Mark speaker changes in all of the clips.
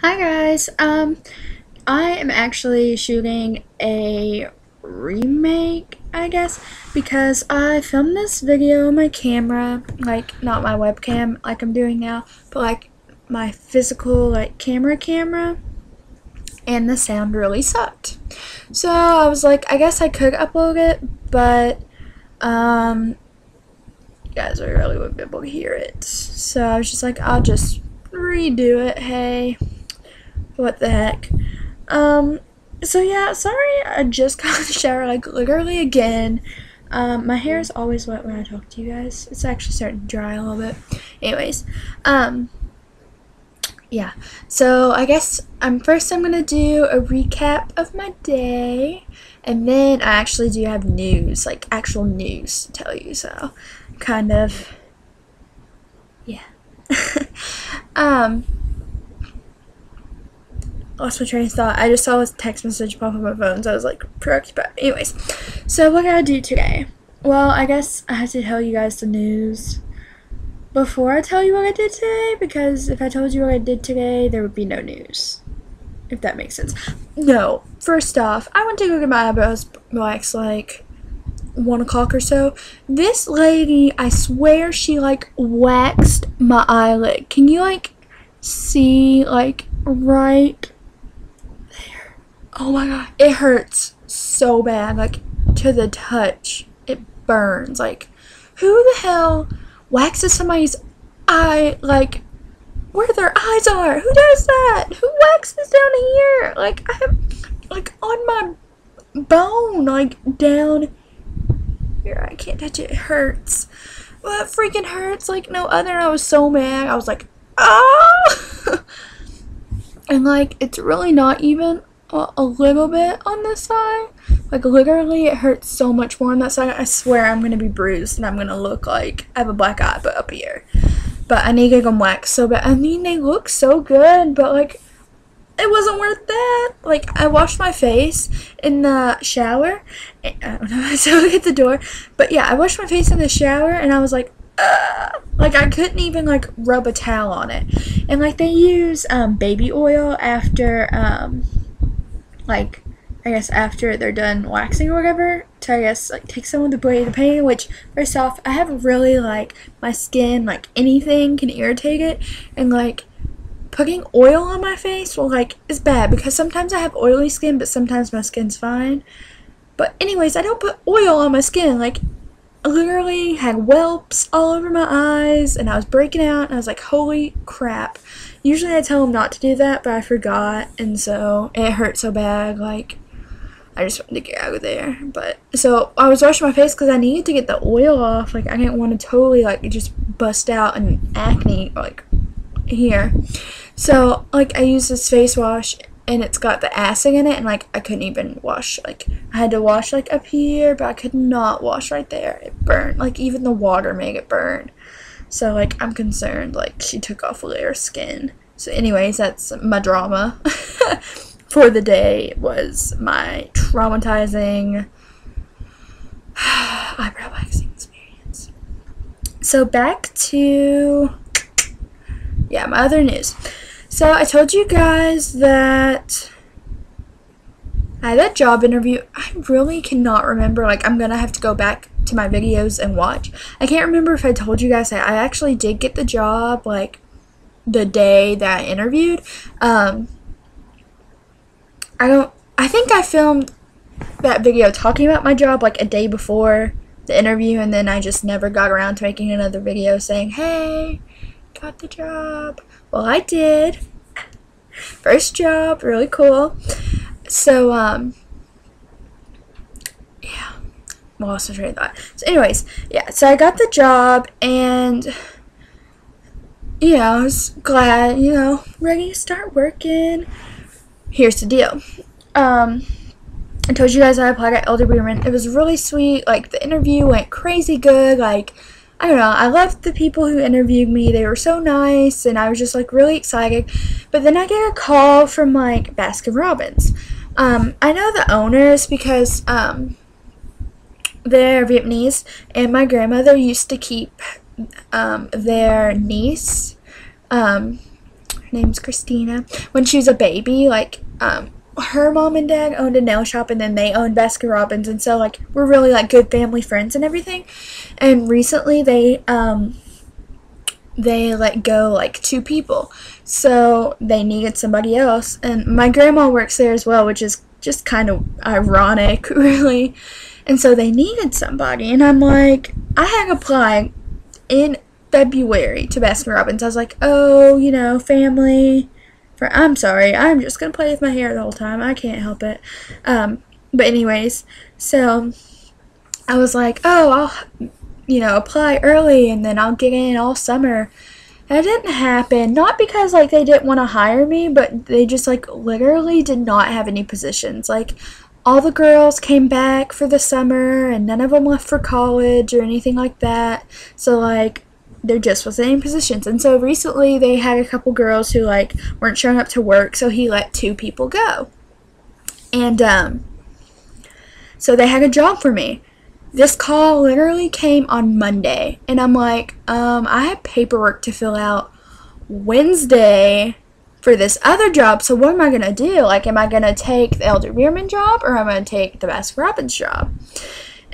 Speaker 1: Hi guys. I am actually shooting a remake, I guess, because I filmed this video on my camera, like not my webcam like I'm doing now, but like my physical like camera, and the sound really sucked. So I was like, I guess I could upload it, but you guys really wouldn't be able to hear it. So I was just like, I'll just redo it. Hey, what the heck? So yeah, sorry I just got out of the shower, like, literally again. My hair is always wet when I talk to you guys. It's actually starting to dry a little bit. Anyways, yeah. So I guess first I'm gonna do a recap of my day, and then I actually do have news, like actual news to tell you, so kind of, yeah. um, Lost my train of thought. I just saw this text message pop on my phone, so I was like preoccupied. Anyways, so what did I do today? Well, I guess I have to tell you guys the news before I tell you what I did today, because if I told you what I did today, there would be no news. If that makes sense. No, first off, I went to go get my eyebrows waxed like 1 o'clock or so. This lady, I swear she like waxed my eyelid. Can you like see like right? Oh my god, it hurts so bad, like to the touch. It burns. Like, who the hell waxes somebody's eye, like where their eyes are? Who does that? Who waxes down here? Like, I have, like, on my bone, like down here. I can't touch it. It hurts. Well, it freaking hurts like no other. I was so mad. I was like, ah! And like, it's really not even a little bit on this side. Like, literally it hurts so much more on that side. I swear I'm gonna be bruised and I'm gonna look like I have a black eye, but up here. But I need to get them waxed so bad. I mean, they look so good, but like, it wasn't worth that. Like, I washed my face in the shower. I don't know how to look at the door, but yeah, I washed my face in the shower and I was like, like, I couldn't even like rub a towel on it. And like, they use baby oil after like, I guess after they're done waxing or whatever, to, I guess, like, take some of the pain, which, first off, I have really, like, my skin, like, anything can irritate it, and, like, putting oil on my face, well, like, is bad, because sometimes I have oily skin, but sometimes my skin's fine. But anyways, I don't put oil on my skin. Like, I literally had whelps all over my eyes, and I was breaking out, and I was like, holy crap. Usually I tell them not to do that, but I forgot, and so it hurt so bad, like, I just wanted to get out of there. But so I was washing my face because I needed to get the oil off. Like, I didn't want to totally like just bust out in acne like here. So like, I used this face wash and it's got the acid in it, and like, I couldn't even wash. Like, I had to wash like up here, but I could not wash right there. It burned. Like, even the water made it burn. So like, I'm concerned like she took off a layer of skin. So anyways, that's my drama. For the day was my traumatizing eyebrow waxing experience. So back to, yeah, my other news. So I told you guys that I had that job interview. I really cannot remember. Like, I'm gonna have to go back to my videos and watch. I can't remember if I told you guys that I actually did get the job like the day that I interviewed. I think I filmed that video talking about my job like a day before the interview, and then I just never got around to making another video saying, hey, got the job. Well, I did. First job, really cool. So, yeah, lost my train of thought. So anyways, yeah, so I got the job, and yeah, I was glad, you know, ready to start working. Here's the deal. I told you guys I applied at Elder Beerman. It was really sweet. Like, the interview went crazy good. Like, I don't know. I loved the people who interviewed me. They were so nice, and I was just, like, really excited. But then I get a call from, like, Baskin Robbins. I know the owners because, they're Vietnamese, and my grandmother used to keep, their niece, name's Christina, when she was a baby, like, her mom and dad owned a nail shop, and then they owned Baskin Robbins, and so, like, we're really, like, good family friends and everything. And recently they let go, like, 2 people, so they needed somebody else, and my grandma works there as well, which is just kind of ironic, really. And so they needed somebody, and I'm like, I had applied in February to Baskin Robbins. I was like, oh, you know, family. I'm sorry, I'm just gonna play with my hair the whole time. I can't help it. But anyways, so I was like, oh, I'll, you know, apply early and then I'll get in all summer. That didn't happen. Not because, like, they didn't want to hire me, but they just, like, literally did not have any positions. Like, all the girls came back for the summer and none of them left for college or anything like that. So, like, there just wasn't any positions. And so recently they had a couple girls who, like, weren't showing up to work, so he let 2 people go. And so they had a job for me. This call literally came on Monday, and I'm like, I have paperwork to fill out Wednesday for this other job, so what am I going to do? Like, am I going to take the Elder Beerman job, or am I going to take the Baskin Robbins job?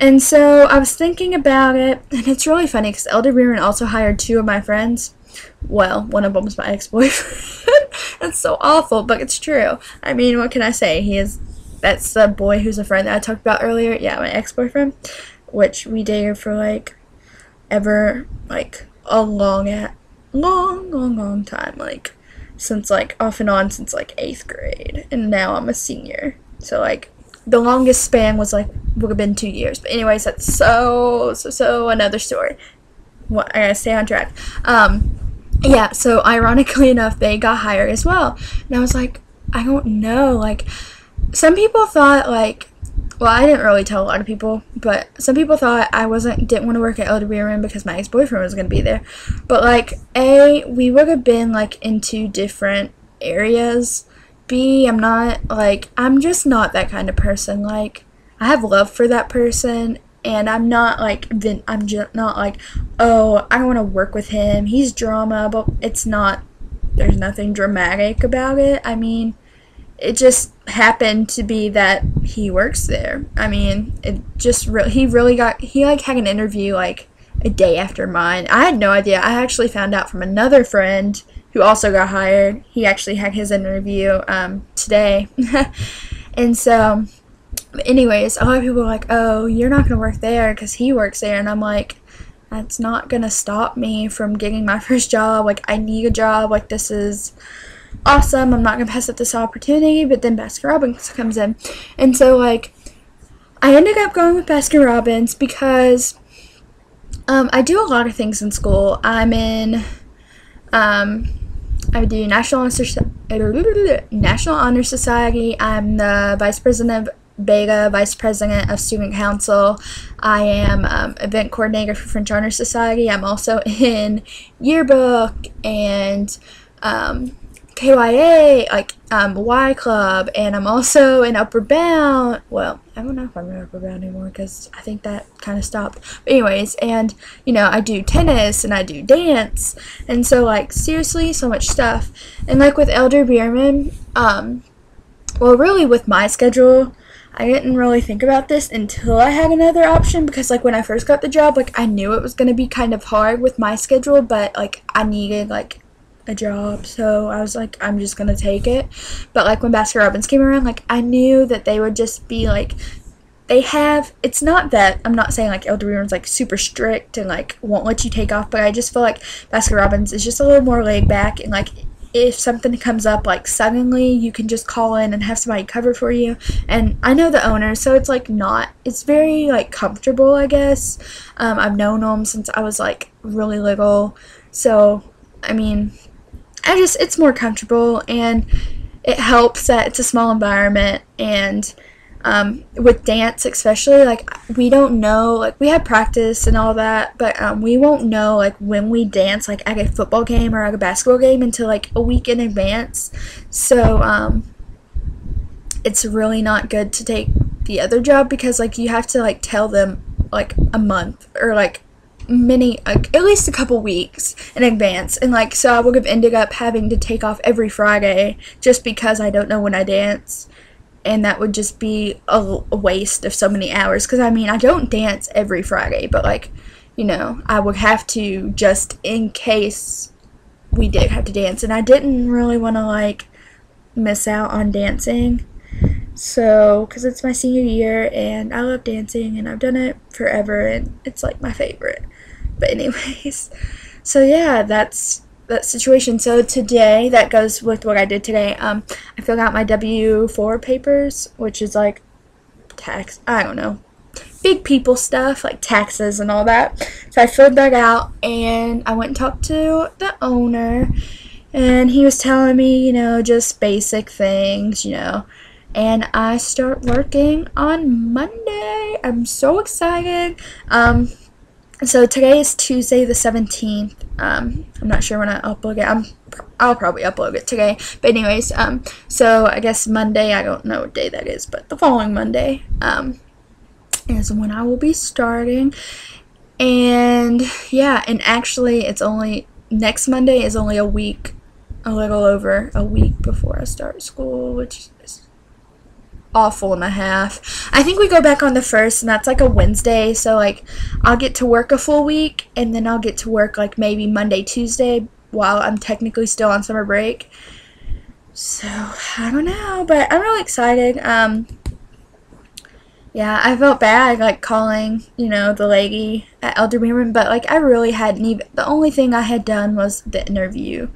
Speaker 1: And so I was thinking about it, and it's really funny because Elder Beerman also hired 2 of my friends. Well, one of them was my ex-boyfriend. That's so awful, but it's true. I mean, what can I say? That's the boy who's a friend that I talked about earlier. Yeah, my ex-boyfriend, which we dated for, like, a long time. Like, since, like, off and on since, like, 8th grade. And now I'm a senior. So, like, the longest span was, like, would have been 2 years. But anyways, that's so another story. What, I gotta stay on track. Yeah, so ironically enough, they got hired as well. And I was like, I don't know, like, some people thought, like, well, I didn't really tell a lot of people, but some people thought I didn't want to work at Elder Beerman because my ex-boyfriend was going to be there. But, like, A, we would have been, like, in 2 different areas. B, I'm just not that kind of person. Like, I have love for that person, and I'm just not like, oh, I want to work with him. He's drama, but there's nothing dramatic about it. I mean, it just happened to be that he works there. I mean, he had an interview, like, a day after mine. I had no idea. I actually found out from another friend who also got hired. He actually had his interview today. And so, anyways, a lot of people are like, oh, you're not going to work there because he works there. And I'm like, that's not going to stop me from getting my first job. Like, I need a job. Like, this is awesome. I'm not going to pass up this opportunity. But then Baskin Robbins comes in. And so, like, I ended up going with Baskin Robbins because I do a lot of things in school. I do National Honor Society. I'm the Vice President of Beta, Vice President of Student Council. I am event coordinator for French Honor Society. I'm also in yearbook and KYA, like Y Club, and I'm also in Upward Bound. Well, I don't know if I'm in Upward Bound anymore because I think that kind of stopped. But anyways, and, you know, I do tennis and I do dance, and so, like, seriously, so much stuff. And, like, with Elder Beerman, well, really with my schedule, I didn't really think about this until I had another option because, like, when I first got the job, like, I knew it was going to be kind of hard with my schedule, but, like, I needed, like, a job, so I was like, I'm just gonna take it. But, like, when Baskin Robbins came around, like, I knew that they would just be, like, it's not that, I'm not saying, like, Elder Beerman's, like, super strict and, like, won't let you take off, but I just feel like Baskin Robbins is just a little more laid back, and, like, if something comes up, like, suddenly, you can just call in and have somebody cover for you. And I know the owner, so it's, like, it's very, like, comfortable, I guess. I've known them since I was, like, really little, so, I mean, it's more comfortable, and it helps that it's a small environment, and with dance especially, like, we don't know, like, we have practice and all that, but we won't know, like, when we dance, like, at a football game or at a basketball game until, like, a week in advance. So it's really not good to take the other job because, like, you have to, like, tell them, like, a month or, like, many, like, at least a couple weeks in advance, and like, so I would have ended up having to take off every Friday just because I don't know when I dance, and that would just be a waste of so many hours, because I mean, I don't dance every Friday, but like, you know, I would have to just in case we did have to dance, and I didn't really want to like miss out on dancing. So, because it's my senior year and I love dancing and I've done it forever and it's like my favorite. But anyways, so yeah, that's that situation. So today, that goes with what I did today. I filled out my W-4 papers, which is like tax, I don't know, big people stuff like taxes and all that. So I filled that out and I went and talked to the owner, and he was telling me, you know, just basic things, you know. And I start working on Monday. I'm so excited. So today is Tuesday the 17th. I'm not sure when I upload it. I'll probably upload it today. But anyways, so I guess Monday, I don't know what day that is, but the following Monday, is when I will be starting. And yeah, and actually it's only, next Monday is only a little over a week before I start school, which is awful and a half. I think we go back on the 1st, and that's like a Wednesday, so like I'll get to work a full week, and then I'll get to work like maybe Monday, Tuesday, while I'm technically still on summer break. So I don't know, but I'm really excited. Yeah, I felt bad like calling, you know, the lady at Elder Beerman, but like I really hadn't even, the only thing I had done was the interview,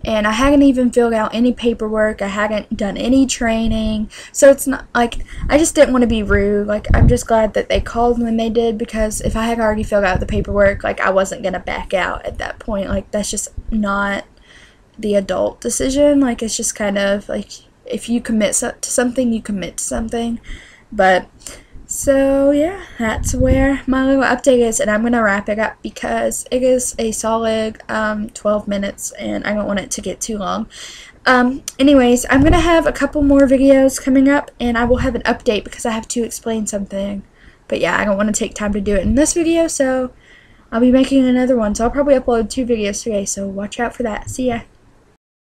Speaker 1: and I hadn't even filled out any paperwork. I hadn't done any training, so it's not like, I just didn't want to be rude. Like, I'm just glad that they called when they did, because if I had already filled out the paperwork, like I wasn't gonna back out at that point. Like, that's just not the adult decision. Like, it's just kind of like, if you commit to something, you commit to something. But so yeah, that's where my little update is, and I'm going to wrap it up because it is a solid 12 minutes and I don't want it to get too long. Anyways, I'm going to have a couple more videos coming up, and I will have an update because I have to explain something. But yeah, I don't want to take time to do it in this video, so I'll be making another one. So I'll probably upload 2 videos today, so watch out for that. See ya.